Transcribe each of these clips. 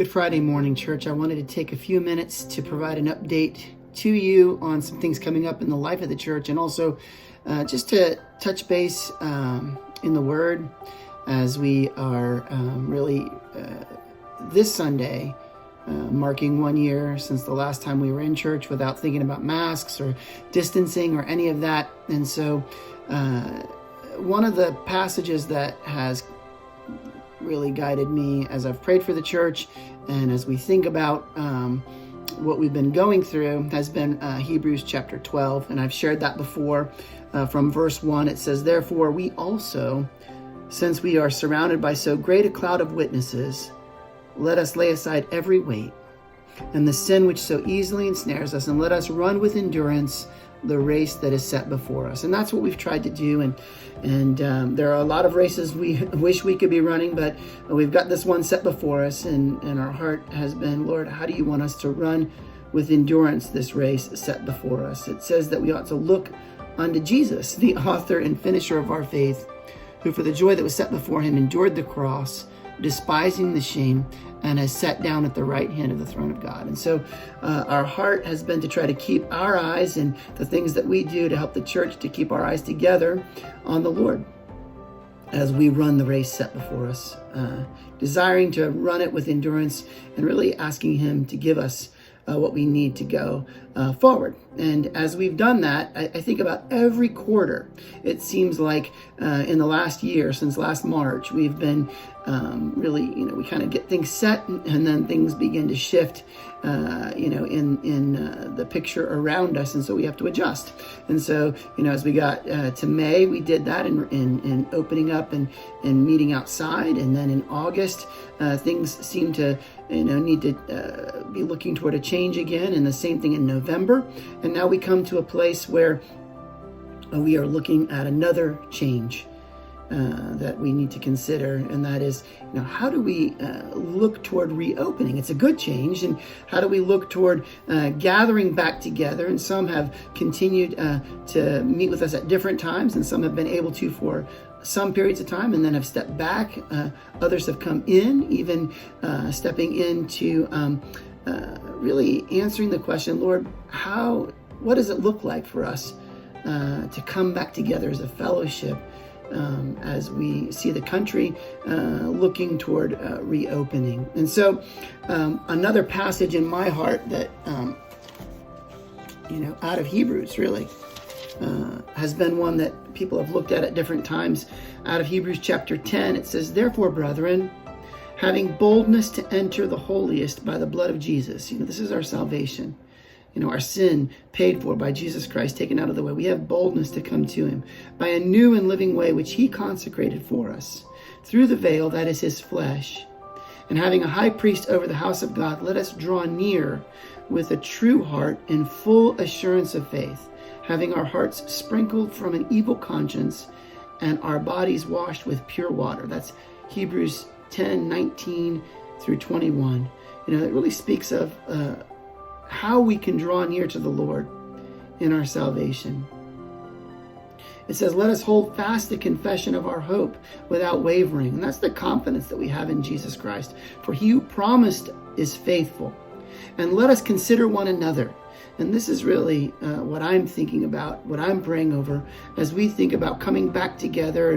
Good Friday morning, church. I wanted to take a few minutes to provide an update to you on some things coming up in the life of the church, and also just to touch base in the Word as we are really this Sunday marking 1 year since the last time we were in church without thinking about masks or distancing or any of that. And so one of the passages that has really guided me as I've prayed for the church and as we think about what we've been going through has been Hebrews chapter 12. And I've shared that before. From verse 1, it says, "Therefore we also, since we are surrounded by so great a cloud of witnesses, let us lay aside every weight and the sin which so easily ensnares us, and let us run with endurance the race that is set before us." And that's what we've tried to do. And there are a lot of races we wish we could be running, but we've got this one set before us. And our heart has been, Lord, how do you want us to run with endurance this race set before us? It says that we ought to look unto Jesus, the author and finisher of our faith, who for the joy that was set before him endured the cross, despising the shame, and has sat down at the right hand of the throne of God. And so our heart has been to try to keep our eyes and the things that we do to help the church to keep our eyes together on the Lord as we run the race set before us, desiring to run it with endurance and really asking him to give us what we need to go forward. And as we've done that, I think about every quarter. It seems like in the last year, since last March, we've been really, we kind of get things set and then things begin to shift, in the picture around us. And so we have to adjust. And so, as we got to May, we did that in opening up and meeting outside. And then in August, things seem to, need to be looking toward a change again. And the same thing in November. And now we come to a place where we are looking at another change that we need to consider, and that is, how do we look toward reopening? It's a good change, and how do we look toward gathering back together? And some have continued to meet with us at different times, and some have been able to for some periods of time and then have stepped back. Others have come in, even stepping into really answering the question, Lord, what does it look like for us to come back together as a fellowship as we see the country looking toward reopening? And so another passage in my heart that, out of Hebrews really has been one that people have looked at different times. Out of Hebrews chapter 10, it says, "Therefore, brethren, having boldness to enter the holiest by the blood of Jesus." This is our salvation. Our sin paid for by Jesus Christ, taken out of the way. We have boldness to come to him by a new and living way, which he consecrated for us through the veil that is his flesh. And having a high priest over the house of God, let us draw near with a true heart in full assurance of faith, having our hearts sprinkled from an evil conscience and our bodies washed with pure water. That's Hebrews 10:19 through 21. It really speaks of how we can draw near to the Lord in our salvation. It says, "Let us hold fast the confession of our hope without wavering." And that's the confidence that we have in Jesus Christ. "For he who promised is faithful. And let us consider one another." And this is really what I'm thinking about, what I'm praying over as we think about coming back together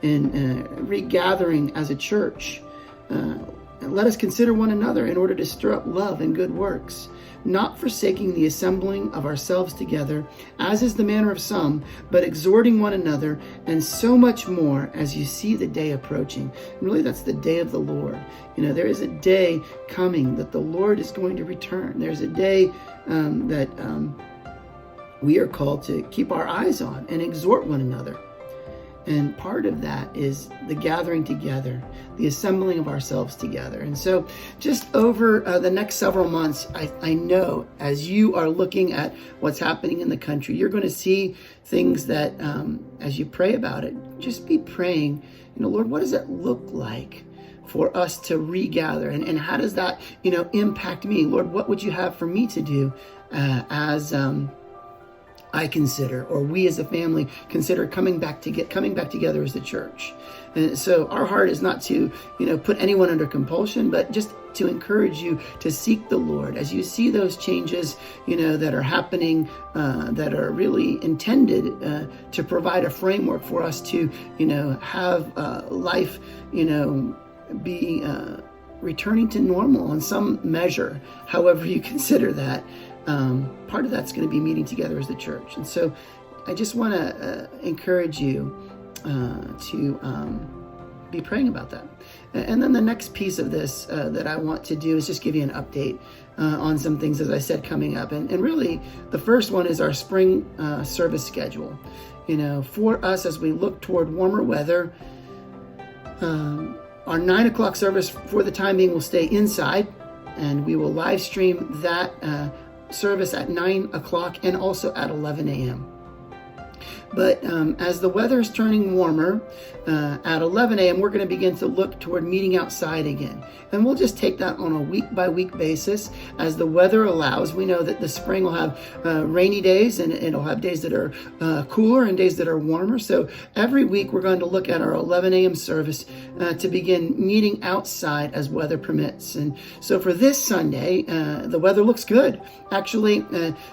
and regathering as a church. And let us consider one another in order to stir up love and good works, not forsaking the assembling of ourselves together, as is the manner of some, but exhorting one another, and so much more as you see the day approaching. And really, that's the day of the Lord. There is a day coming that the Lord is going to return. There's a day that we are called to keep our eyes on and exhort one another. And part of that is the gathering together, the assembling of ourselves together. And so just over the next several months, I know as you are looking at what's happening in the country, you're going to see things that as you pray about it, just be praying, Lord, what does it look like for us to regather? And how does that, impact me? Lord, what would you have for me to do as I consider, or we as a family consider coming back together as the church. And so our heart is not to, put anyone under compulsion, but just to encourage you to seek the Lord as you see those changes, that are happening, that are really intended to provide a framework for us to, have life, be returning to normal in some measure, however you consider that. Part of that's going to be meeting together as the church. And so I just want to encourage you to be praying about that. And then the next piece of this that I want to do is just give you an update on some things, as I said, coming up. And really, the first one is our spring service schedule. For us, as we look toward warmer weather, our 9 o'clock service for the time being will stay inside, and we will live stream that service at 9 o'clock and also at 11 a.m. But as the weather is turning warmer, at 11 a.m., we're going to begin to look toward meeting outside again. And we'll just take that on a week-by-week basis as the weather allows. We know that the spring will have rainy days, and it'll have days that are cooler and days that are warmer. So every week, we're going to look at our 11 a.m. service to begin meeting outside as weather permits. And so for this Sunday, the weather looks good. Actually,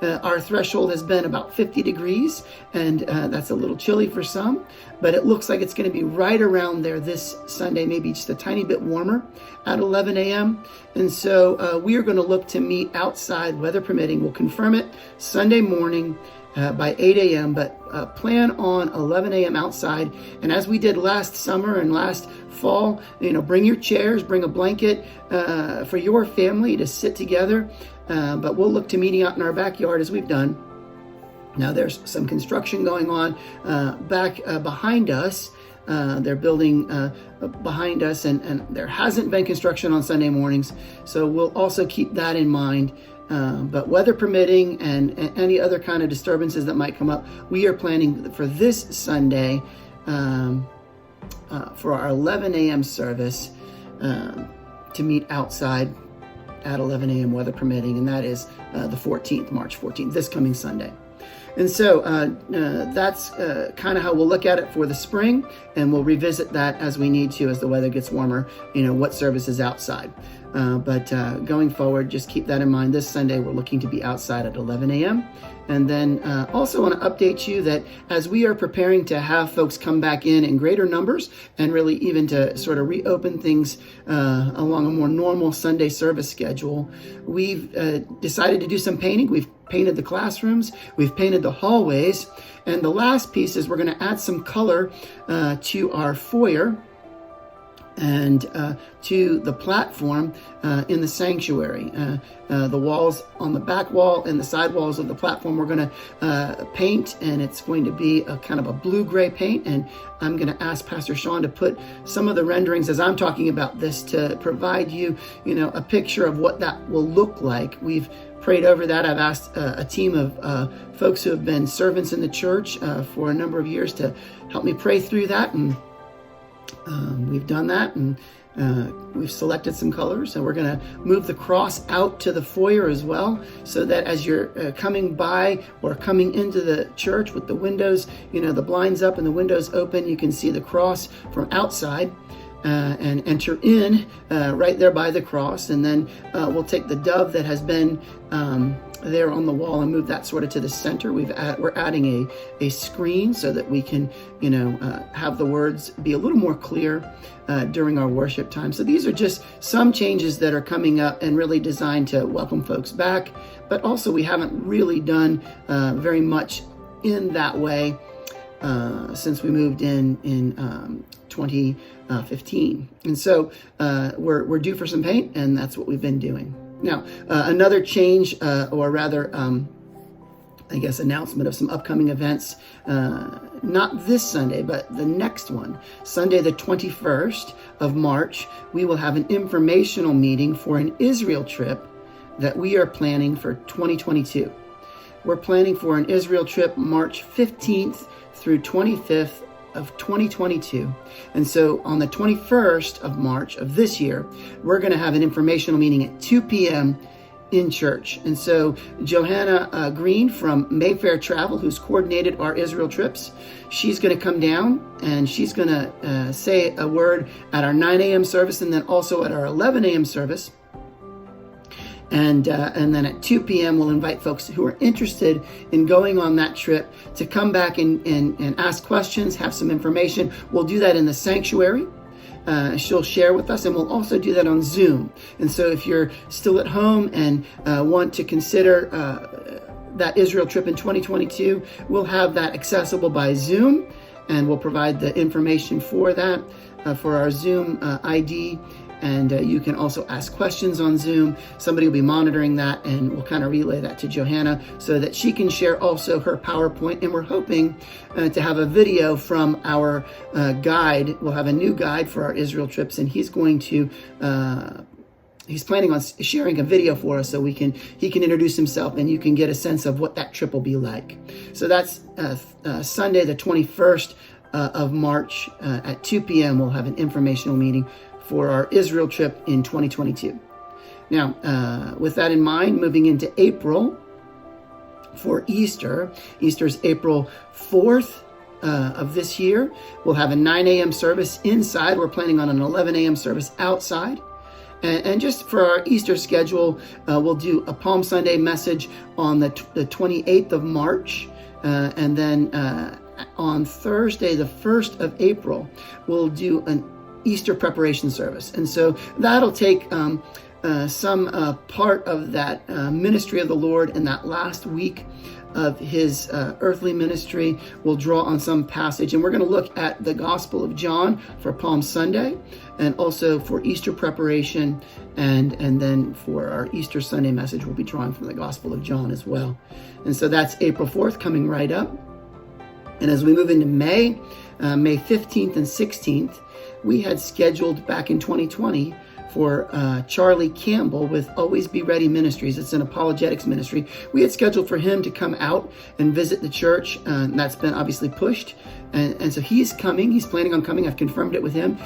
our threshold has been about 50 degrees, and that's a little chilly for some, but it looks like it's going to be right around there this Sunday, maybe just a tiny bit warmer at 11 a.m. And so we are going to look to meet outside, weather permitting. We'll confirm it Sunday morning by 8 a.m., but plan on 11 a.m. outside. And as we did last summer and last fall, bring your chairs, bring a blanket for your family to sit together. But we'll look to meeting out in our backyard as we've done. Now there's some construction going on back behind us. They're building behind us, and there hasn't been construction on Sunday mornings. So we'll also keep that in mind. But weather permitting and any other kind of disturbances that might come up, we are planning for this Sunday for our 11 a.m. service to meet outside at 11 a.m. weather permitting, and that is the 14th, March 14th, this coming Sunday. And so that's kind of how we'll look at it for the spring, and we'll revisit that as we need to as the weather gets warmer, what service is outside. But going forward, just keep that in mind. This Sunday, we're looking to be outside at 11 a.m. And then also want to update you that as we are preparing to have folks come back in greater numbers, and really even to sort of reopen things along a more normal Sunday service schedule, we've decided to do some painting. We've painted the classrooms, we've painted the hallways, and the last piece is we're going to add some color to our foyer and to the platform in the sanctuary. The walls on the back wall and the side walls of the platform we're going to paint, and it's going to be a kind of a blue-gray paint. And I'm going to ask Pastor Sean to put some of the renderings as I'm talking about this to provide you, a picture of what that will look like. We've prayed over that. I've asked a team of folks who have been servants in the church for a number of years to help me pray through that, and we've done that, and we've selected some colors, and we're going to move the cross out to the foyer as well, so that as you're coming by or coming into the church with the windows, the blinds up and the windows open, you can see the cross from outside and enter in right there by the cross. And then we'll take the dove that has been there on the wall and move that sort of to the center. We're adding a screen so that we can, have the words be a little more clear during our worship time. So these are just some changes that are coming up and really designed to welcome folks back. But also we haven't really done very much in that way since we moved in 2015. And so we're due for some paint, and that's what we've been doing. Now, another change, or rather, announcement of some upcoming events, not this Sunday, but the next one, Sunday the 21st of March, we will have an informational meeting for an Israel trip that we are planning for 2022. We're planning for an Israel trip March 15th through 25th of 2022. And so on the 21st of March of this year, we're going to have an informational meeting at 2 p.m. in church. And so Johanna Green from Mayfair Travel, who's coordinated our Israel trips, she's going to come down and she's going to say a word at our 9 a.m. service and then also at our 11 a.m. service. And then at 2 p.m. we'll invite folks who are interested in going on that trip to come back and ask questions, have some information. We'll do that in the sanctuary. She'll share with us, and we'll also do that on Zoom. And so if you're still at home and want to consider that Israel trip in 2022, we'll have that accessible by Zoom, and we'll provide the information for that, for our Zoom ID. And you can also ask questions on Zoom. Somebody will be monitoring that, and we'll kind of relay that to Johanna so that she can share also her PowerPoint. And we're hoping to have a video from our guide. We'll have a new guide for our Israel trips, and he's going to he's planning on sharing a video for us so he can introduce himself and you can get a sense of what that trip will be like. So that's Sunday the 21st of March at 2 p.m. We'll have an informational meeting for our Israel trip in 2022. Now, with that in mind, moving into April for Easter. Easter's April 4th of this year. We'll have a 9 a.m. service inside. We're planning on an 11 a.m. service outside. And just for our Easter schedule, we'll do a Palm Sunday message on the 28th of March. And then on Thursday, the 1st of April, we'll do an Easter preparation service. And so that'll take some part of that ministry of the Lord in that last week of his earthly ministry. We'll draw on some passage, and we're going to look at the Gospel of John for Palm Sunday and also for Easter preparation. And then for our Easter Sunday message, we'll be drawing from the Gospel of John as well. And so that's April 4th coming right up. And as we move into May 15th and 16th, we had scheduled back in 2020 for Charlie Campbell with Always Be Ready Ministries. It's an apologetics ministry. We had scheduled for him to come out and visit the church. And that's been obviously pushed. And so he's coming. He's planning on coming. I've confirmed it with him.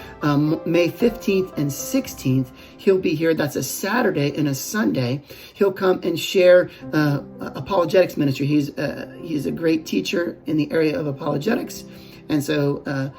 May 15th and 16th, he'll be here. That's a Saturday and a Sunday. He'll come and share apologetics ministry. He's a great teacher in the area of apologetics. And so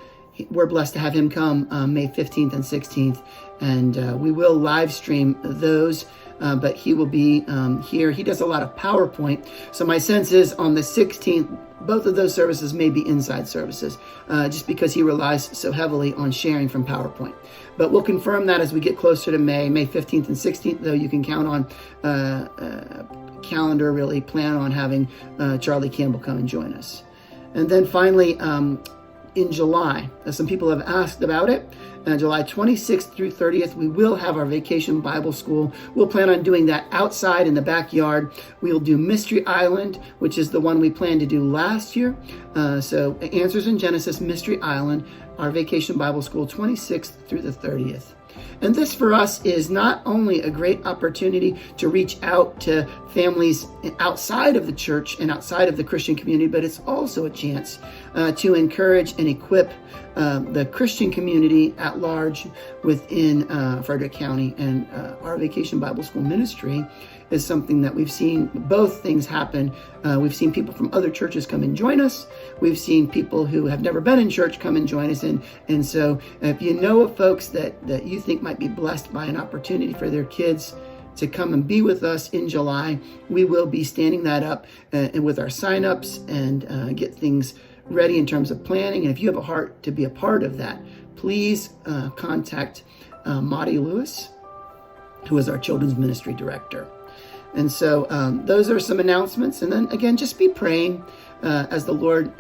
we're blessed to have him come May 15th and 16th. And we will live stream those, but he will be here. He does a lot of PowerPoint. So my sense is on the 16th, both of those services may be inside services, just because he relies so heavily on sharing from PowerPoint. But we'll confirm that as we get closer to May 15th and 16th, though you can count on calendar, really plan on having Charlie Campbell come and join us. And then finally, in July, as some people have asked about it, July 26th through 30th, we will have our Vacation Bible School. We'll plan on doing that outside in the backyard. We'll do Mystery Island, which is the one we planned to do last year. So Answers in Genesis, Mystery Island, our Vacation Bible School, 26th through the 30th. And this for us is not only a great opportunity to reach out to families outside of the church and outside of the Christian community, but it's also a chance to encourage and equip the Christian community at large within Frederick County. And our Vacation Bible School ministry is something that we've seen both things happen. We've seen people from other churches come and join us. We've seen people who have never been in church come and join us. And so if you know of folks that you think might be blessed by an opportunity for their kids to come and be with us in July, we will be standing that up and with our signups and get things ready in terms of planning. And if you have a heart to be a part of that, please contact Maudie Lewis, who is our children's ministry director. And so those are some announcements. And then again, just be praying as the Lord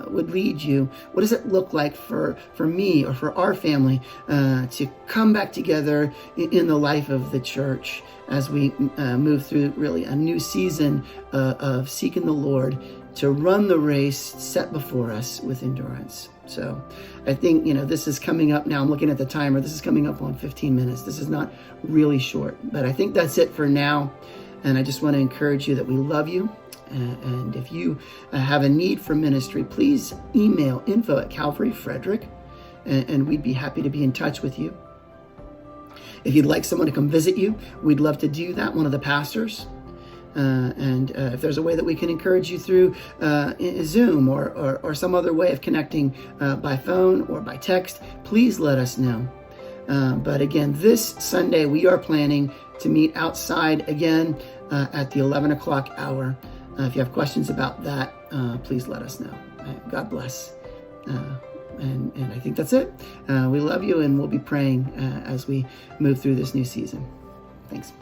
would lead you. What does it look like for me or for our family to come back together in the life of the church as we move through really a new season of seeking the Lord to run the race set before us with endurance. So I think, this is coming up now. I'm looking at the timer. This is coming up on 15 minutes. This is not really short, but I think that's it for now. And I just want to encourage you that we love you. And if you have a need for ministry, please email info@Calvary Frederick, and we'd be happy to be in touch with you. If you'd like someone to come visit you, we'd love to do that, one of the pastors. And if there's a way that we can encourage you through Zoom or some other way of connecting by phone or by text, please let us know. But again, this Sunday we are planning to meet outside again at the 11 o'clock hour. If you have questions about that, please let us know. God bless. And I think that's it. We love you, and we'll be praying as we move through this new season. Thanks.